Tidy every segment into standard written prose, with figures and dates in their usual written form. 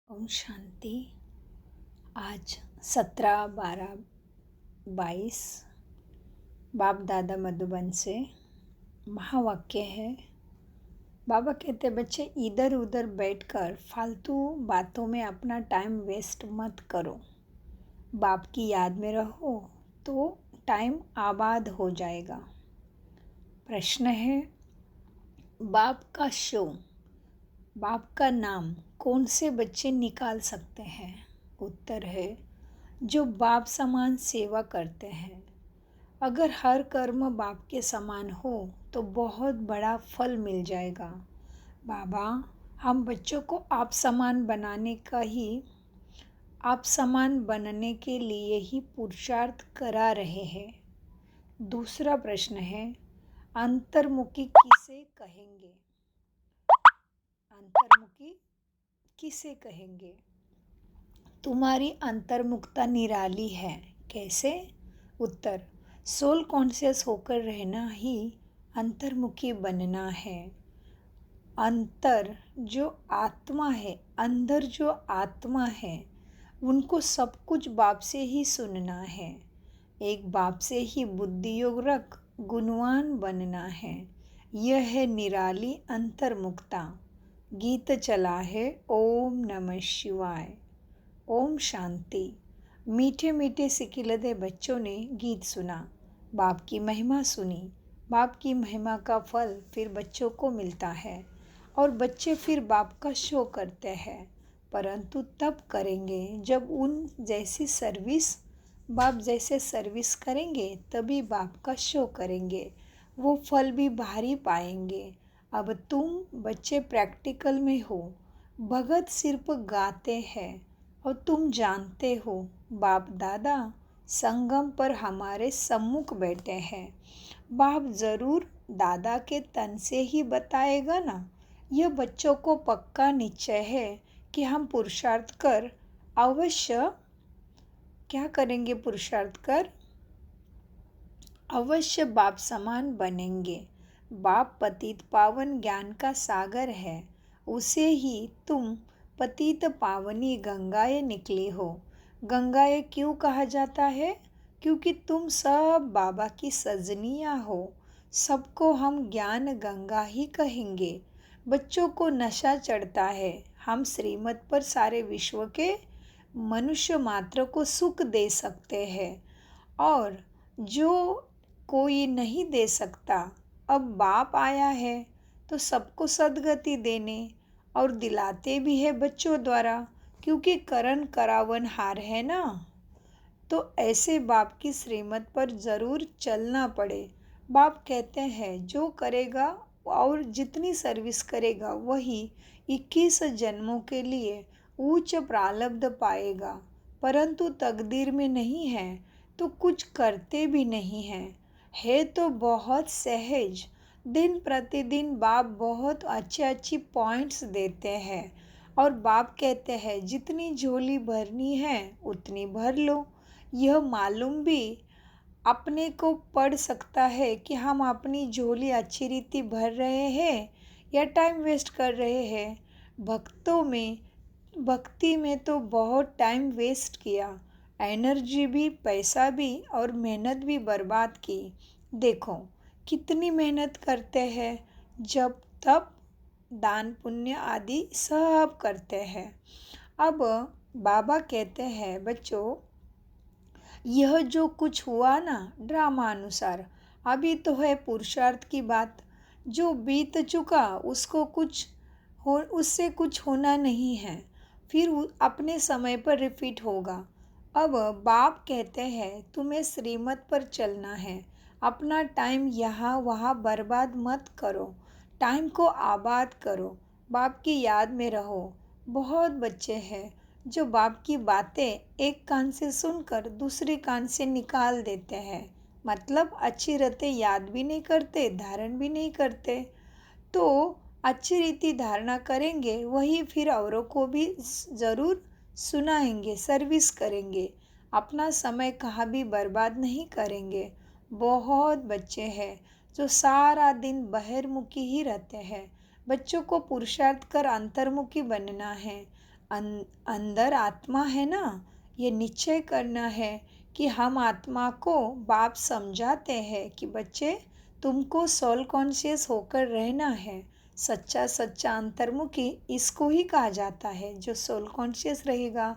ओम शांति। आज 17/12/22 बाप दादा मधुबन से महावाक्य है। बाबा कहते बच्चे इधर उधर बैठकर फालतू बातों में अपना टाइम वेस्ट मत करो। बाप की याद में रहो तो टाइम आबाद हो जाएगा। प्रश्न है, बाप का शो, बाप का नाम कौन से बच्चे निकाल सकते हैं? उत्तर है, जो बाप समान सेवा करते हैं। अगर हर कर्म बाप के समान हो तो बहुत बड़ा फल मिल जाएगा। बाबा, हम बच्चों को आप समान बनने के लिए ही पुरुषार्थ करा रहे हैं। दूसरा प्रश्न है, अंतर्मुखी किसे कहेंगे? अंतर्मुखी किसे कहेंगे? तुम्हारी अंतर्मुखता निराली है। कैसे? उत्तर, सोल कॉन्शियस होकर रहना ही अंतर्मुखी बनना है। अंदर जो आत्मा है उनको सब कुछ बाप से ही सुनना है। एक बाप से ही बुद्धि योग रख गुणवान बनना है। यह है निराली अंतर्मुखता। गीत चला है, ओम नमः शिवाय। ओम शांति। मीठे मीठे सिकिलदे बच्चों ने गीत सुना, बाप की महिमा सुनी। बाप की महिमा का फल फिर बच्चों को मिलता है और बच्चे फिर बाप का शो करते हैं, परंतु तब करेंगे जब बाप जैसे सर्विस करेंगे तभी बाप का शो करेंगे। वो फल भी भारी पाएंगे। अब तुम बच्चे प्रैक्टिकल में हो। भगत सिर्फ गाते हैं और तुम जानते हो बाप दादा संगम पर हमारे सम्मुख बैठे हैं। बाप जरूर दादा के तन से ही बताएगा ना। यह बच्चों को पक्का निश्चय है कि हम पुरुषार्थ कर अवश्य क्या करेंगे? पुरुषार्थ कर अवश्य बाप समान बनेंगे। बाप पतित पावन ज्ञान का सागर है, उसे ही तुम पतित पावनी गंगाएं निकली हो। गंगाएं क्यों कहा जाता है? क्योंकि तुम सब बाबा की सजनियां हो। सबको हम ज्ञान गंगा ही कहेंगे। बच्चों को नशा चढ़ता है, हम श्रीमत पर सारे विश्व के मनुष्य मात्र को सुख दे सकते हैं और जो कोई नहीं दे सकता। अब बाप आया है तो सबको सद्गति देने और दिलाते भी है बच्चों द्वारा, क्योंकि करण करावन हार है ना। तो ऐसे बाप की श्रीमत पर जरूर चलना पड़े। बाप कहते हैं जो करेगा और जितनी सर्विस करेगा वही 21 जन्मों के लिए उच्च प्रारब्ध पाएगा, परंतु तकदीर में नहीं है तो कुछ करते भी नहीं है तो बहुत सहज। दिन प्रतिदिन बाप बहुत अच्छी पॉइंट्स देते हैं और बाप कहते हैं जितनी झोली भरनी है उतनी भर लो। यह मालूम भी अपने को पड़ सकता है कि हम अपनी झोली अच्छी रीति भर रहे हैं या टाइम वेस्ट कर रहे हैं। भक्ति में तो बहुत टाइम वेस्ट किया, एनर्जी भी, पैसा भी और मेहनत भी बर्बाद की। देखो कितनी मेहनत करते हैं, जब तब दान पुण्य आदि सब करते हैं। अब बाबा कहते हैं बच्चों, यह जो कुछ हुआ ना ड्रामा अनुसार, अभी तो है पुरुषार्थ की बात। जो बीत चुका उससे कुछ होना नहीं है, फिर अपने समय पर रिपीट होगा। अब बाप कहते हैं तुम्हें श्रीमत पर चलना है। अपना टाइम यहाँ वहाँ बर्बाद मत करो, टाइम को आबाद करो, बाप की याद में रहो। बहुत बच्चे हैं जो बाप की बातें एक कान से सुनकर दूसरे कान से निकाल देते हैं, मतलब अच्छी रहते याद भी नहीं करते, धारण भी नहीं करते। तो अच्छी रीति धारणा करेंगे वही फिर औरों को भी ज़रूर सुनाएंगे, सर्विस करेंगे, अपना समय कहाँ भी बर्बाद नहीं करेंगे। बहुत बच्चे हैं जो सारा दिन बहिर्मुखी ही रहते हैं। बच्चों को पुरुषार्थ कर अंतर्मुखी बनना है। अंदर आत्मा है ना, ये निश्चय करना है कि हम आत्मा को बाप समझाते हैं कि बच्चे तुमको सोल कॉन्शियस होकर रहना है। सच्चा सच्चा अंतर्मुखी इसको ही कहा जाता है जो सोल कॉन्शियस रहेगा।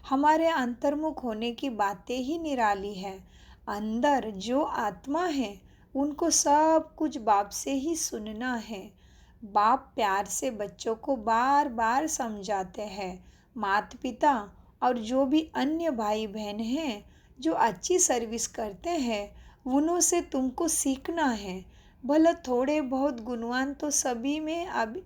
हमारे अंतर्मुख होने की बातें ही निराली है। अंदर जो आत्मा है उनको सब कुछ बाप से ही सुनना है। बाप प्यार से बच्चों को बार बार समझाते हैं। माता पिता और जो भी अन्य भाई बहन हैं जो अच्छी सर्विस करते हैं उन्हों से तुमको सीखना है। भले थोड़े बहुत गुणवान तो सभी में अभी,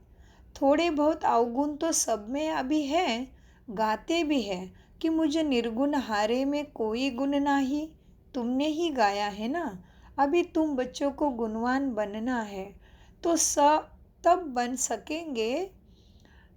थोड़े बहुत अवगुण तो सब में अभी है। गाते भी है कि मुझे निर्गुण हारे में कोई गुण नहीं। तुमने ही गाया है ना। अभी तुम बच्चों को गुणवान बनना है तो सब तब बन सकेंगे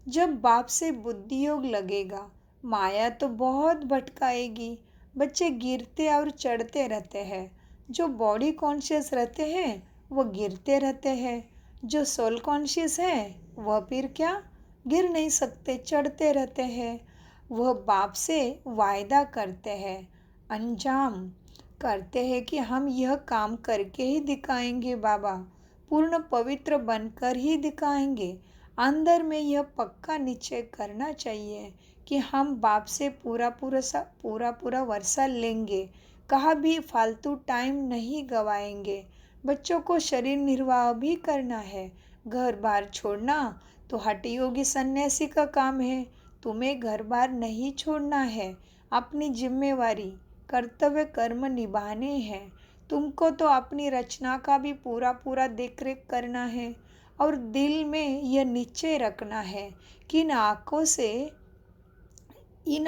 जब बाप से बुद्धि योग लगेगा। माया तो बहुत भटकाएगी। बच्चे गिरते और चढ़ते रहते हैं। जो बॉडी कॉन्शियस रहते हैं वो गिरते रहते हैं। जो सोल कॉन्शियस है वह फिर क्या, गिर नहीं सकते, चढ़ते रहते हैं। वह बाप से वायदा करते हैं, अंजाम करते हैं कि हम यह काम करके ही दिखाएंगे बाबा, पूर्ण पवित्र बनकर ही दिखाएंगे। अंदर में यह पक्का निश्चय करना चाहिए कि हम बाप से पूरा वर्षा लेंगे, कहाँ भी फालतू टाइम नहीं गवाएंगे। बच्चों को शरीर निर्वाह भी करना है। घर बार छोड़ना तो हठयोगी सन्यासी का काम है। तुम्हें घर बार नहीं छोड़ना है। अपनी जिम्मेवारी कर्तव्य कर्म निभाने हैं। तुमको तो अपनी रचना का भी पूरा देखरेख करना है। और दिल में यह निश्चय रखना है कि इन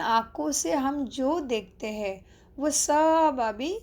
आँखों से हम जो देखते हैं वो सब अभी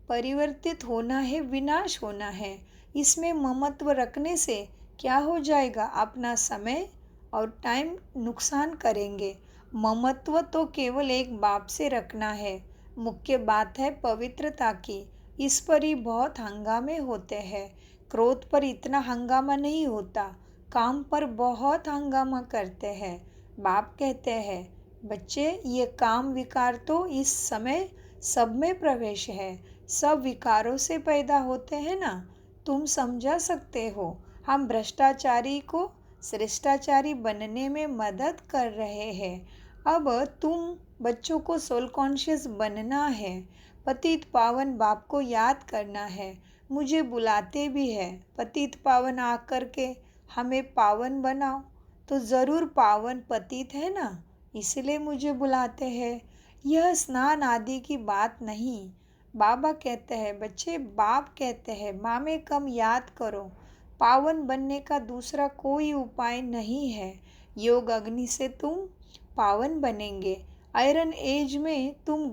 परिवर्तित होना है, विनाश होना है। इसमें ममत्व रखने से क्या हो जाएगा, अपना समय और टाइम नुकसान करेंगे। ममत्व तो केवल एक बाप से रखना है। मुख्य बात है पवित्रता की। इस पर ही बहुत हंगामे होते हैं। क्रोध पर इतना हंगामा नहीं होता, काम पर बहुत हंगामा करते हैं। बाप कहते हैं बच्चे ये काम विकार तो इस समय सब में प्रवेश है। सब विकारों से पैदा होते हैं ना। तुम समझा सकते हो हम भ्रष्टाचारी को श्रेष्ठाचारी बनने में मदद कर रहे हैं। अब तुम बच्चों को सोल कॉन्शियस बनना है। पतित पावन बाप को याद करना है। मुझे बुलाते भी है, पतित पावन आकर के हमें पावन बनाओ। तो ज़रूर पावन पतित है ना, इसलिए मुझे बुलाते हैं। यह स्नान आदि की बात नहीं। बाबा कहते हैं बच्चे, बाप कहते हैं माँ में कम याद करो। पावन बनने का दूसरा कोई उपाय नहीं है। योग अग्नि से तुम पावन बनेंगे। आयरन एज से तुम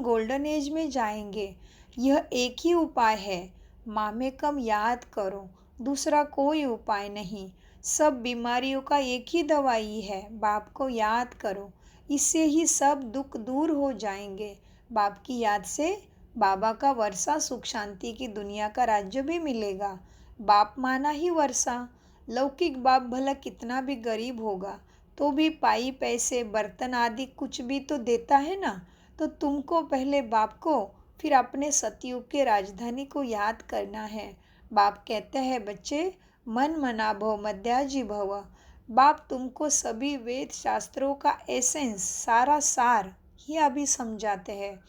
गोल्डन एज में जाएंगे। यह एक ही उपाय है, माँ में कम याद करो। दूसरा कोई उपाय नहीं। सब बीमारियों का एक ही दवाई है, बाप को याद करो। इससे ही सब दुख दूर हो जाएंगे। बाप की याद से बाबा का वर्षा, सुख शांति की दुनिया का राज्य भी मिलेगा। बाप माना ही वर्षा। लौकिक बाप भला कितना भी गरीब होगा तो भी पाई पैसे बर्तन आदि कुछ भी तो देता है ना। तो तुमको पहले बाप को, फिर अपने सतयुग के राजधानी को याद करना है। बाप कहते हैं बच्चे, मन मना भव मध्याजी भव। बाप तुमको सभी वेद शास्त्रों का एसेंस, सारा सार ही अभी समझाते हैं।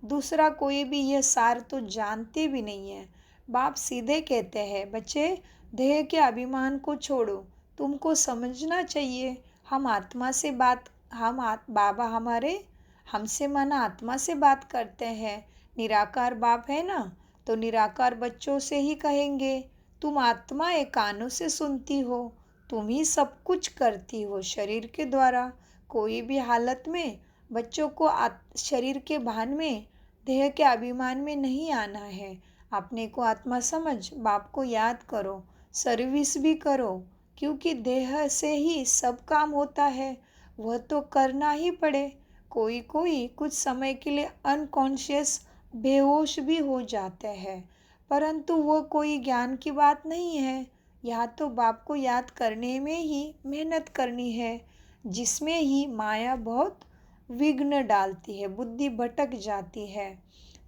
दूसरा कोई भी यह सार तो जानते भी नहीं है। बाप सीधे कहते हैं बच्चे, देह के अभिमान को छोड़ो। तुमको समझना चाहिए बाबा हमारे हमसे माना आत्मा से बात करते हैं। निराकार बाप है ना, तो निराकार बच्चों से ही कहेंगे तुम आत्मा एक कानों से सुनती हो, तुम ही सब कुछ करती हो शरीर के द्वारा। कोई भी हालत में बच्चों को शरीर के भान में, देह के अभिमान में नहीं आना है। अपने को आत्मा समझ, बाप को याद करो, सर्विस भी करो, क्योंकि देह से ही सब काम होता है, वह तो करना ही पड़े। कोई कुछ समय के लिए अनकॉन्शियस बेहोश भी हो जाते हैं, परंतु वो कोई ज्ञान की बात नहीं है। यहाँ तो बाप को याद करने में ही मेहनत करनी है, जिसमें ही माया बहुत विघ्न डालती है, बुद्धि भटक जाती है।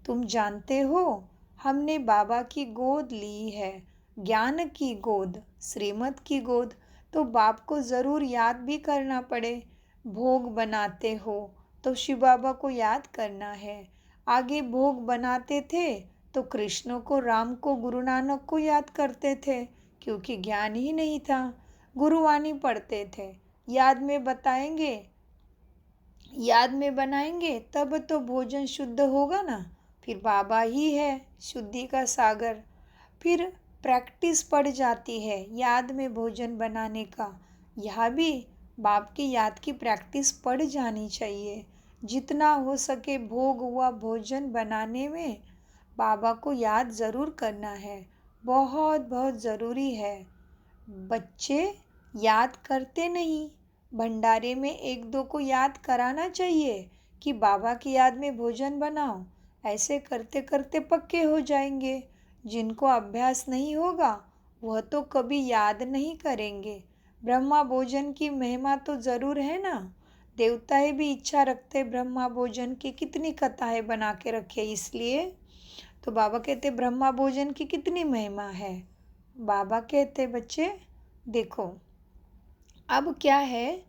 तुम जानते हो, हमने बाबा की गोद ली है, ज्ञान की गोद, श्रीमत की गोद, तो बाप को ज़रूर याद भी करना पड़े। भोग बनाते हो तो शिव बाबा को याद करना है। आगे भोग बनाते थे तो कृष्ण को, राम को, गुरु नानक को याद करते थे, क्योंकि ज्ञान ही नहीं था। गुरुवाणी पढ़ते थे, याद में बताएंगे, याद में बनाएंगे तब तो भोजन शुद्ध होगा ना। फिर बाबा ही है शुद्धि का सागर। फिर प्रैक्टिस पड़ जाती है याद में भोजन बनाने का। यह भी बाप की याद की प्रैक्टिस पड़ जानी चाहिए। जितना हो सके भोग हुआ भोजन बनाने में बाबा को याद ज़रूर करना है, बहुत बहुत ज़रूरी है। बच्चे याद करते नहीं, भंडारे में एक दो को याद कराना चाहिए कि बाबा की याद में भोजन बनाओ। ऐसे करते करते पक्के हो जाएंगे। जिनको अभ्यास नहीं होगा वह तो कभी याद नहीं करेंगे। ब्रह्मा भोजन की महिमा तो ज़रूर है ना। देवताएं भी इच्छा रखते ब्रह्मा भोजन की, कितनी कथाएं बना के रखे। इसलिए तो बाबा कहते ब्रह्मा भोजन की कितनी महिमा है। बाबा कहते बच्चे देखो, अब क्या है,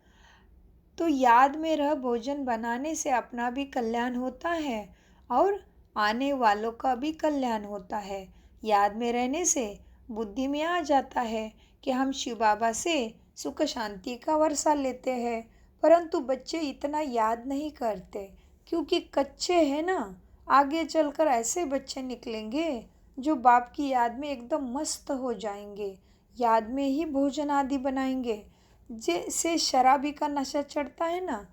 तो याद में रह भोजन बनाने से अपना भी कल्याण होता है और आने वालों का भी कल्याण होता है। याद में रहने से बुद्धि में आ जाता है कि हम शिव बाबा से सुख शांति का वर्षा लेते हैं, परंतु बच्चे इतना याद नहीं करते क्योंकि कच्चे हैं ना। आगे चलकर ऐसे बच्चे निकलेंगे जो बाप की याद में एकदम मस्त हो जाएंगे, याद में ही भोजन आदि बनाएंगे। जैसे शराबी का नशा चढ़ता है ना,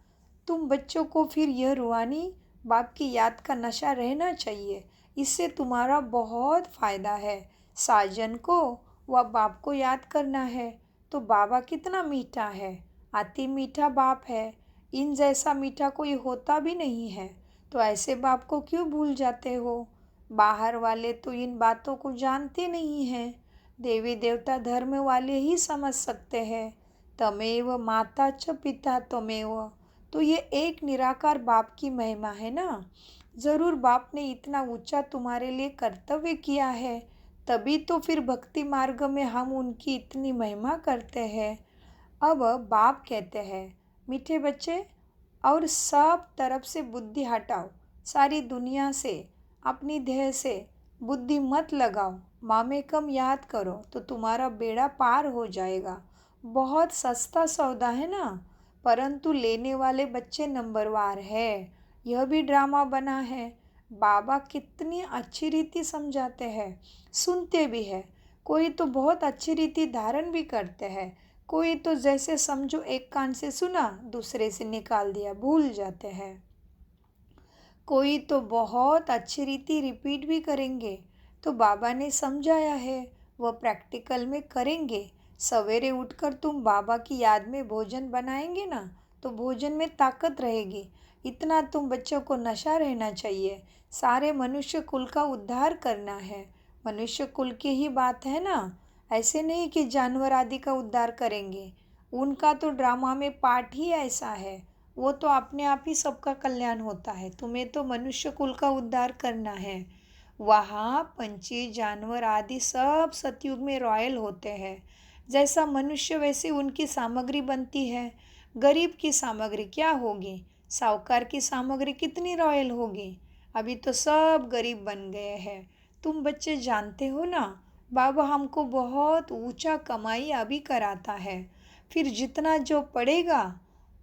तुम बच्चों को फिर यह रूहानी बाप की याद का नशा रहना चाहिए। इससे तुम्हारा बहुत फ़ायदा है। साजन को व बाप को याद करना है तो बाबा कितना मीठा है, अति मीठा बाप है। इन जैसा मीठा कोई होता भी नहीं है, तो ऐसे बाप को क्यों भूल जाते हो। बाहर वाले तो इन बातों को जानते नहीं हैं, देवी देवता धर्म वाले ही समझ सकते हैं। तमेव माता च पिता तमेव, तो ये एक निराकार बाप की महिमा है ना। ज़रूर बाप ने इतना ऊंचा तुम्हारे लिए कर्तव्य किया है, तभी तो फिर भक्ति मार्ग में हम उनकी इतनी महिमा करते हैं। अब बाप कहते हैं मीठे बच्चे, और सब तरफ से बुद्धि हटाओ, सारी दुनिया से, अपनी देह से बुद्धि मत लगाओ, मामेकम याद करो तो तुम्हारा बेड़ा पार हो जाएगा। बहुत सस्ता सौदा है ना, परंतु लेने वाले बच्चे नंबरवार है। यह भी ड्रामा बना है। बाबा कितनी अच्छी रीति समझाते हैं, सुनते भी है। कोई तो बहुत अच्छी रीति धारण भी करते हैं, कोई तो जैसे समझो एक कान से सुना दूसरे से निकाल दिया, भूल जाते हैं। कोई तो बहुत अच्छी रीति रिपीट भी करेंगे। तो बाबा ने समझाया है वह प्रैक्टिकल में करेंगे। सवेरे उठकर तुम बाबा की याद में भोजन बनाएंगे ना, तो भोजन में ताकत रहेगी। इतना तुम बच्चों को नशा रहना चाहिए। सारे मनुष्य कुल का उद्धार करना है, मनुष्य कुल की ही बात है ना। ऐसे नहीं कि जानवर आदि का उद्धार करेंगे, उनका तो ड्रामा में पार्ट ही ऐसा है। वो तो अपने आप ही सबका कल्याण होता है, तुम्हें तो मनुष्य कुल का उद्धार करना है। वहाँ पंछी जानवर आदि सब सतयुग में रॉयल होते हैं। जैसा मनुष्य वैसे उनकी सामग्री बनती है। गरीब की सामग्री क्या होगी, साहूकार की सामग्री कितनी रॉयल होगी। अभी तो सब गरीब बन गए हैं। तुम बच्चे जानते हो ना, बाबा हमको बहुत ऊंचा कमाई अभी कराता है। फिर जितना जो पढ़ेगा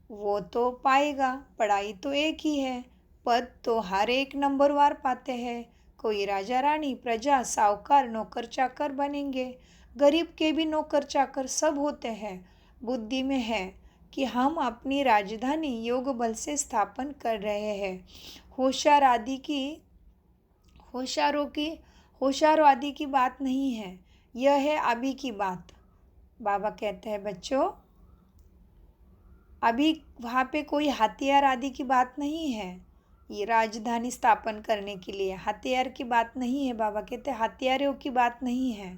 वो तो पाएगा। पढ़ाई तो एक ही है, पद तो हर एक नंबरवार पाते हैं। कोई राजा रानी, प्रजा, साहूकार, नौकर चाकर बनेंगे। गरीब के भी नौकर चाकर सब होते हैं। बुद्धि में है कि हम अपनी राजधानी योग बल से स्थापन कर रहे हैं। होशियार आदि की होशियारों आदि की बात नहीं है, यह है अभी की बात। बाबा कहते हैं बच्चों, अभी वहाँ पे कोई हथियार आदि की बात नहीं है। ये राजधानी स्थापन करने के लिए हथियार की बात नहीं है। बाबा कहते हथियारों की बात नहीं है।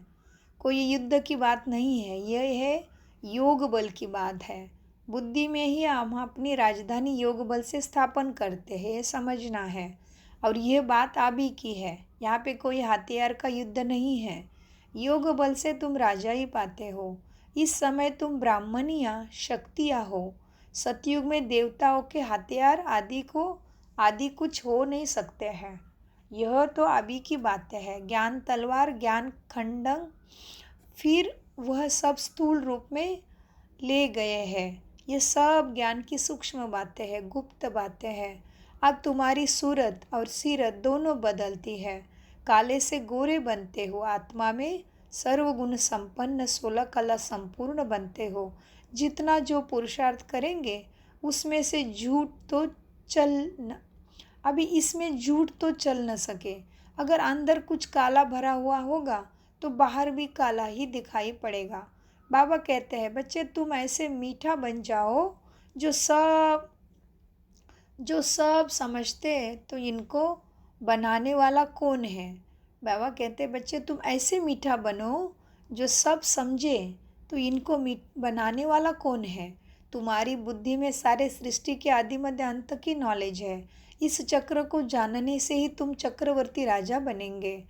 कोई युद्ध की बात नहीं है, यह है योग बल की बात है। बुद्धि में ही हम अपनी राजधानी योग बल से स्थापन करते हैं, ये समझना है। और यह बात अभी की है, यहाँ पे कोई हथियार का युद्ध नहीं है। योग बल से तुम राजा ही पाते हो। इस समय तुम ब्राह्मणिया शक्तियाँ हो। सतयुग में देवताओं के हथियार आदि कुछ हो नहीं सकते हैं। यह तो अभी की बातें हैं। ज्ञान तलवार, ज्ञान खंडंग, फिर वह सब स्थूल रूप में ले गए हैं। ये सब ज्ञान की सूक्ष्म बातें हैं, गुप्त बातें हैं। अब तुम्हारी सूरत और सीरत दोनों बदलती है। काले से गोरे बनते हो, आत्मा में सर्वगुण संपन्न 16 कला संपूर्ण बनते हो। जितना जो पुरुषार्थ करेंगे उसमें से झूठ तो चल न अभी इसमें झूठ तो चल न सके। अगर अंदर कुछ काला भरा हुआ होगा तो बाहर भी काला ही दिखाई पड़ेगा। बाबा कहते हैं, बच्चे तुम ऐसे मीठा बन जाओ जो सब समझते हैं, तो इनको बनाने वाला कौन है। बाबा कहते हैं, बच्चे तुम ऐसे मीठा बनो जो सब समझे, तो इनको बनाने वाला कौन है। तुम्हारी बुद्धि में सारे सृष्टि के आदि मध्य अंत की नॉलेज है। इस चक्र को जानने से ही तुम चक्रवर्ती राजा बनेंगे।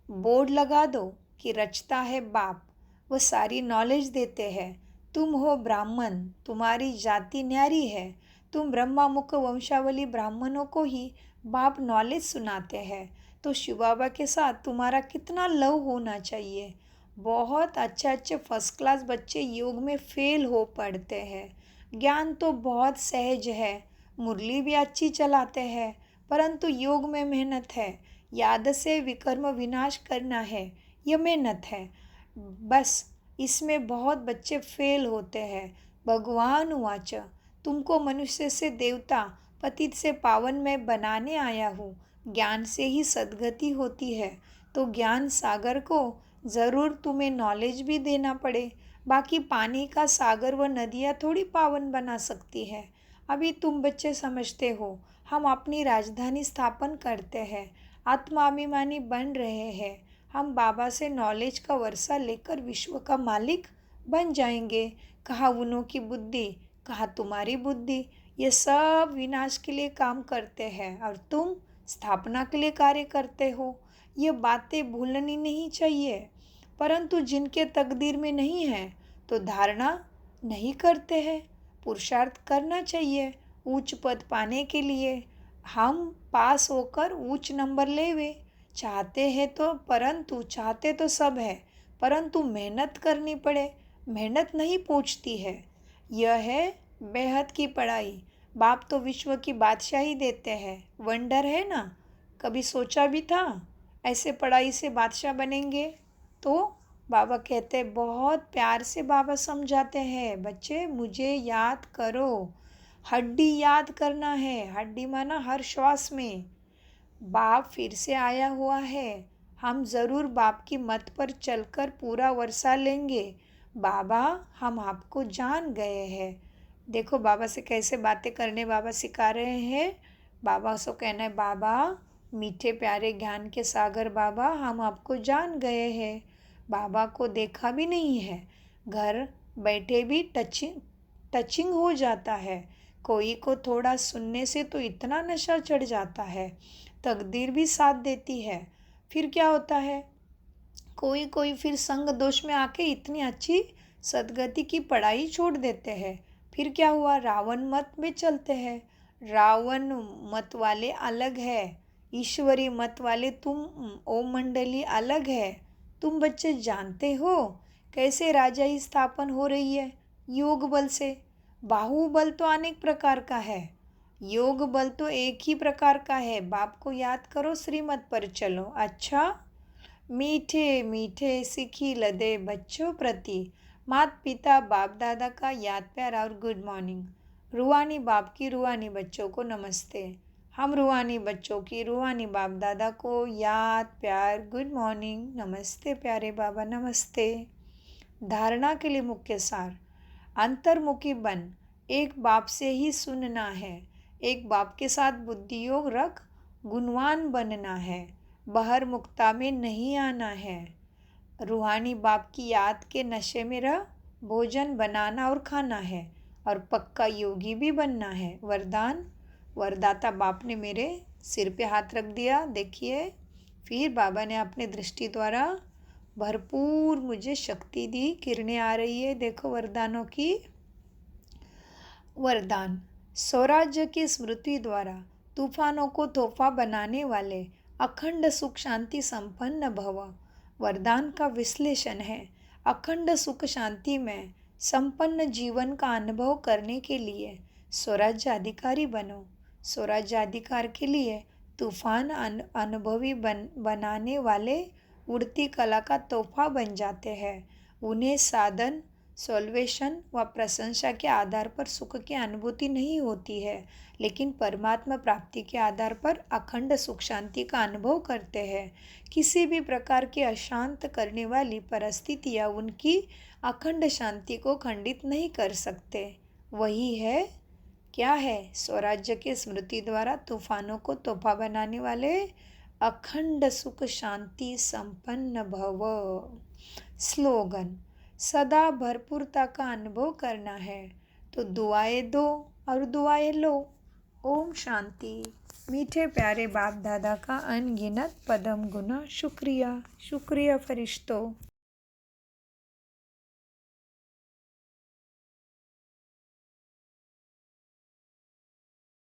बोर्ड लगा दो कि रचता है बाप, वो सारी नॉलेज देते हैं। तुम हो ब्राह्मण, तुम्हारी जाति न्यारी है। तुम ब्रह्मा मुख वंशावली ब्राह्मणों को ही बाप नॉलेज सुनाते हैं। तो शिव बाबा के साथ तुम्हारा कितना लव होना चाहिए। बहुत अच्छे फर्स्ट क्लास बच्चे योग में फेल हो पड़ते हैं। ज्ञान तो बहुत सहज है, मुरली भी अच्छी चलाते हैं, परंतु योग में मेहनत है। याद से विकर्म विनाश करना है, यह मेहनत है। बस इसमें बहुत बच्चे फेल होते हैं। भगवान वाच, तुमको मनुष्य से देवता, पतित से पावन में बनाने आया हूँ। ज्ञान से ही सद्गति होती है, तो ज्ञान सागर को ज़रूर तुम्हें नॉलेज भी देना पड़े। बाकी पानी का सागर व नदियाँ थोड़ी पावन बना सकती है। अभी तुम बच्चे समझते हो, हम अपनी राजधानी स्थापन करते हैं, आत्माभिमानी बन रहे हैं। हम बाबा से नॉलेज का वर्षा लेकर विश्व का मालिक बन जाएंगे। कहा उन्हों की बुद्धि, कहा तुम्हारी बुद्धि, ये सब विनाश के लिए काम करते हैं और तुम स्थापना के लिए कार्य करते हो। ये बातें भूलनी नहीं चाहिए। परंतु जिनके तकदीर में नहीं है तो धारणा नहीं करते हैं। पुरुषार्थ करना चाहिए उच्च पद पाने के लिए। हम पास होकर उच्च नंबर लेवे चाहते हैं चाहते तो सब है, परंतु मेहनत करनी पड़े। मेहनत नहीं पहुँचती है। यह है बेहद की पढ़ाई। बाप तो विश्व की बादशाही देते हैं, वंडर है ना। कभी सोचा भी था ऐसे पढ़ाई से बादशाह बनेंगे। तो बाबा कहते हैं, बहुत प्यार से बाबा समझाते हैं, बच्चे मुझे याद करो। हड्डी याद करना है, हड्डी माना हर श्वास में। बाप फिर से आया हुआ है। हम ज़रूर बाप की मत पर चलकर पूरा वर्षा लेंगे। बाबा हम आपको जान गए हैं। देखो बाबा से कैसे बातें करने बाबा सिखा रहे हैं। बाबा से कहना है, बाबा मीठे प्यारे ज्ञान के सागर बाबा, हम आपको जान गए हैं। बाबा को देखा भी नहीं है, घर बैठे भी टचिंग हो जाता है। कोई को थोड़ा सुनने से तो इतना नशा चढ़ जाता है, तकदीर भी साथ देती है। फिर क्या होता है, कोई फिर संग दोष में आके इतनी अच्छी सदगति की पढ़ाई छोड़ देते हैं। फिर क्या हुआ, रावण मत में चलते हैं। रावण मत वाले अलग है, ईश्वरी मत वाले तुम ओम मंडली अलग है। तुम बच्चे जानते हो कैसे राजा स्थापन हो रही है, योग बल से। बाहुबल तो अनेक प्रकार का है, योग बल तो एक ही प्रकार का है। बाप को याद करो, श्रीमत पर चलो। अच्छा, मीठे मीठे सिखी लदे बच्चों प्रति माता पिता बाप दादा का याद प्यार और गुड मॉर्निंग। रूहानी बाप की रूहानी बच्चों को नमस्ते। हम रूहानी बच्चों की रूहानी बाप दादा को याद प्यार गुड मॉर्निंग, नमस्ते प्यारे बाबा, नमस्ते। धारणा के लिए मुख्य सार, अंतर्मुखी बन, एक बाप से ही सुनना है। एक बाप के साथ बुद्धि योग रख, गुणवान बनना है। बाहर मुक्ता में नहीं आना है। रूहानी बाप की याद के नशे में रह। भोजन बनाना और खाना है और पक्का योगी भी बनना है। वरदान। वरदाता बाप ने मेरे सिर पे हाथ रख दिया, देखिए। फिर बाबा ने अपनी दृष्टि द्वारा भरपूर मुझे शक्ति दी। किरणें आ रही है, देखो वरदानों की। वरदान। स्वराज्य की स्मृति द्वारा तूफानों को तोहफा बनाने वाले अखंड सुख शांति संपन्न भव। वरदान का विश्लेषण है। अखंड सुख शांति में संपन्न जीवन का अनुभव करने के लिए स्वराज्य अधिकारी बनो। स्वराज्य अधिकार के लिए तूफान अनुभवी बनाने वाले उड़ती कला का तोहफा बन जाते हैं। उन्हें साधन, सॉल्वेशन व प्रशंसा के आधार पर सुख की अनुभूति नहीं होती है, लेकिन परमात्मा प्राप्ति के आधार पर अखंड सुख शांति का अनुभव करते हैं। किसी भी प्रकार की अशांत करने वाली परिस्थितियाँ उनकी अखंड शांति को खंडित नहीं कर सकते। वही है, क्या है? स्वराज्य के स्मृति द्वारा तूफानों को तोहफा बनाने वाले अखंड सुख शांति संपन्न भव। स्लोगन। सदा भरपूरता का अनुभव करना है तो दुआएं दो और दुआएं लो। ओम शांति। मीठे प्यारे बाप दादा का अनगिनत पदम गुना शुक्रिया। शुक्रिया फरिश्तों।